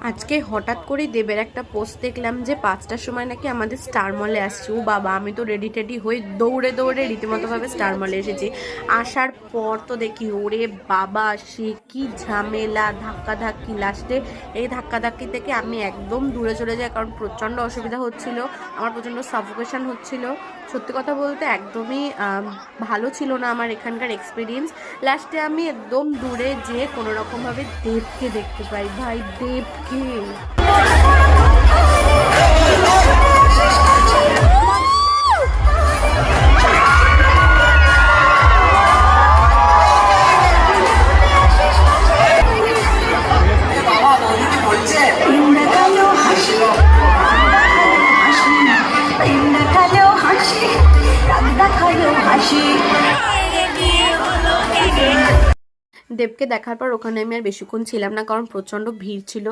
আজকে হঠাৎ করে দেবের একটা পোস্ট দেখলাম যে 5টার সময় নাকি আমাদের স্টার মলে আসছে। ও বাবা, আমি তো রেডি টেডি হয়ে দৌড়ে দৌড়ে রীতিমতোভাবে স্টার মলে এসেছি। আসার পর তো দেখি ওরে বাবা, সে কি ঝামেলা, ধাক্কাধাক্কি। লাস্টে এই ধাক্কাধাক্কি থেকে আমি একদম দূরে চলে যাই, কারণ প্রচণ্ড অসুবিধা হচ্ছিল, আমার প্রচণ্ড সাফোকেশন হচ্ছিল। সত্যি কথা বলতে একদমই ভালো ছিল না আমার এখানকার এক্সপিরিয়েন্স। লাস্টে আমি একদম দূরে যেয়ে কোনোরকমভাবে দেবকে দেখতে পাই। ভাই, দেবকে দেবকে দেখার পর ওখানে আমি আর বেশিক্ষণ ছিলাম না, কারণ প্রচণ্ড ভিড় ছিল।